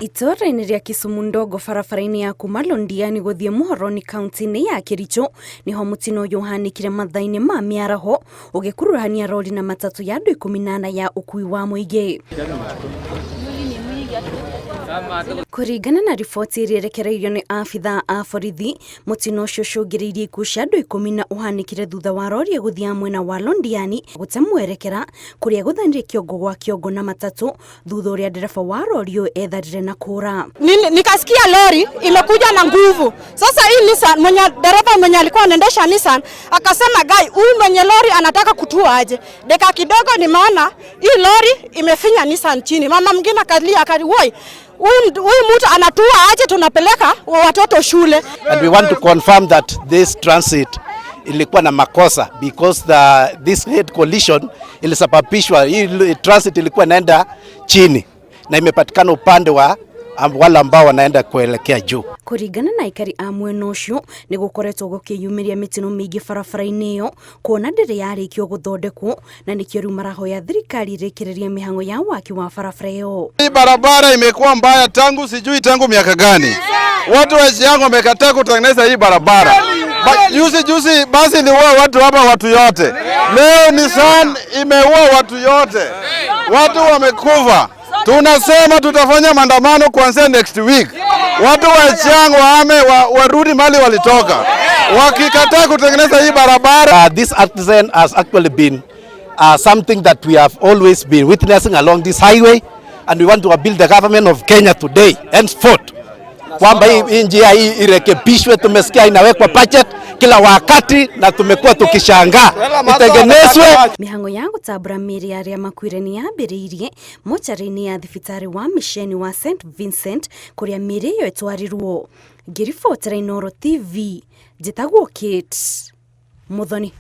Itora-inĩ rĩa Kisumu ndogo barabara-inĩ ya kuma Londiani gũthiĩ Muhoroni kaunti-inĩ ya Kericho niho mutino ũyũ ũhanĩkire mathaa-inĩ ma mĩaraho ũgĩkuruhania rori na matatũ ya andũ 14 ya ũkui wa mũingĩ. Kũringana na riboti ĩrĩa ĩrekereirio nĩ abithaa a borithi, mutino ũcio ũcũngĩrĩirie ikuũ cia andũ 10 na ũhanĩkire thutha wa rori gũthiĩ mwena wa Londiani gũte mwerekera kũrĩa gũthanire kiongo gwa kiongo na matatũ thutha ũrĩa ndereba wa rori ũyũ etharire na kũra. Nikasikia lori imekuja na nguvu. Sasa hii Nissan dereva mwenye alikuwa anaendesha Nissan akasema huyu mwenye lori anataka kutua aje. Dakika kidogo nimeona hii lori imefinya Nissan chini. Mama mwingine akalia woi, huyu mtu anatua aje, tunapeleka watoto shule. And we want to confirm that this transit ilikuwa na makosa because this head collision ilisababishwa, hii transit ilikuwa inaenda chini na imepatikana upande wa wale ambao wanaenda kuelekea juu. Kũringana na aikari a mwena ũcio nĩ gũkoretwo gũkĩyumĩria mĩtino mĩingĩ barabara-inĩ ĩyo kuona ndĩrĩ yarĩkio gũthondekwo na nĩkĩo rĩu marahoya thirikari ĩrĩkĩrĩrie mĩhang'o ya waki wa barabara ĩyo. Hii barabara imekuwa mbaya tangu miaka gani? Watu wa Shiango wamekataa kutengeneza hii barabara. Juzi basi ni watu hapa watu yote. Leo Nissan imeua watu yote. Watu wamekufa. Tunasema tutafanya maandamano kuanzia next week. Watu wa Shiango warudi mali walitoka. Wakikataa kutengeneza hii barabara. This accident has actually been something that we have always been witnessing along this highway, and we want to appeal the government of Kenya today henceforth kwamba hii njia hii irekebishwe. Tumesikia inawekwa budget kila wakati na tumekuwa tukishangaa itengenezwe. Mĩhang'o ya gũtambũra mĩĩrĩ ya arĩa makuire nĩ yambĩrĩirie mochari-inĩ ya thibitarĩ wa Misheni wa St Vincent kũrĩa mĩĩrĩ ĩyo ĩtwarirwo. Ngĩribotera Inooro TV, njĩtagwo Kate Muthoni.